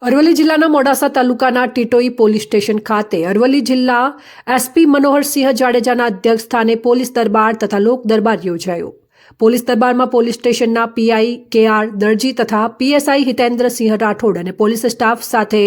અરવલ્લી જિલ્લાના મોડાસા તાલુકાના Titoi police station ખાતે અરવલ્લી જિલ્લા એસપી મનોહરસિંહ જાડેજાના અધ્યક્ષ સ્થાને પોલીસ દરબાર તથા લોક દરબાર યોજાયો। પોલીસ દરબારમાં પોલીસ સ્ટેશનના પીઆઈ કે.આર. દરજી તથા પીએસઆઈ હિતેન્દ્રસિંહ રાઠોડ અને પોલીસ સ્ટાફ સાથે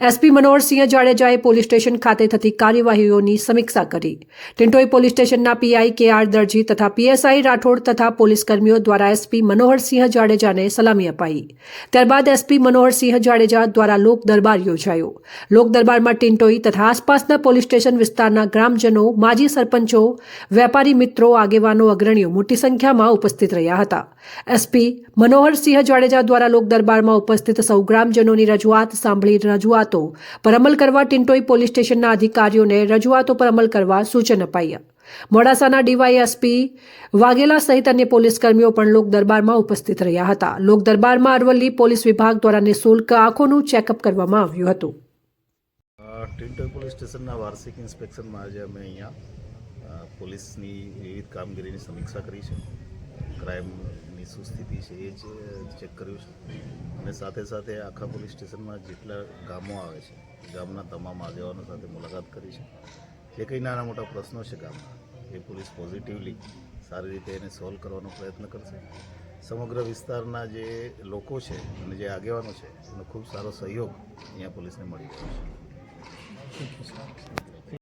એસપી મનોહરસિંહ જાડેજાએ પોલીસ સ્ટેશન ખાતે થતી કાર્યવાહીઓની સમીક્ષા કરી। ટીટોઈ પોલીસ સ્ટેશનના પીઆઈ કે.આર. દરજી તથા પીએસઆઈ રાઠોડ તથા પોલીસ કર્મીઓ દ્વારા એસપી મનોહરસિંહ જાડેજાને સલામી અપાઈ। ત્યારબાદ એસપી મનોહરસિંહ જાડેજા દ્વારા લોક દરબાર યોજાયો। લોક દરબારમાં ટીટોઈ તથા આસપાસના પોલીસ સ્ટેશન વિસ્તારના ગ્રામજનો, માજી સરપંચો, વેપારી મિત્રો, આગેવાનો, અગ્રણીઓ મોટી સંખ્યામાં ઉપસ્થિત રહ્યા હતા। એસપી મનોહરસિંહ જાડેજા દ્વારા લોક દરબારમાં ઉપસ્થિત સૌ ગ્રામજનોની રજૂઆત સાંભળી રજૂઆતો પર અમલ કરવા ટીટોઈ પોલીસ સ્ટેશનના અધિકારીઓને રજૂઆતો પર અમલ કરવા સૂચન અપાયા। મોડાસાના ડીવાયએસપી વાઘેલા સહિત અન્ય પોલીસ કર્મીઓ પણ લોક દરબારમાં ઉપસ્થિત રહ્યા હતા। લોક દરબારમાં અરવલ્લી પોલીસ વિભાગ દ્વારા નિઃશુલ્ક આંખોનું ચેકઅપ કરવામાં આવ્યું હતું। ટીટોઈ પોલીસ સ્ટેશનના વાર્ષિક ઇન્સ્પેક્શનમાં આજે અમે અહીંયા પોલીસની વિવિધ કામગીરીની સમીક્ષા કરી છે। ક્રાઇમની શું સ્થિતિ છે એ જ ચેક કર્યું છે અને સાથે સાથે આખા પોલીસ સ્ટેશનમાં જેટલા ગામો આવે છે ગામના તમામ આગેવાનો સાથે મુલાકાત કરી છે। જે કંઈ નાના મોટા પ્રશ્નો છે ગામના એ પોલીસ પોઝિટિવલી સારી રીતે એને સોલ્વ કરવાનો પ્રયત્ન કરશે। સમગ્ર વિસ્તારના જે લોકો છે અને જે આગેવાનો છે એનો ખૂબ સારો સહયોગ અહીંયા પોલીસને મળી રહ્યો છે।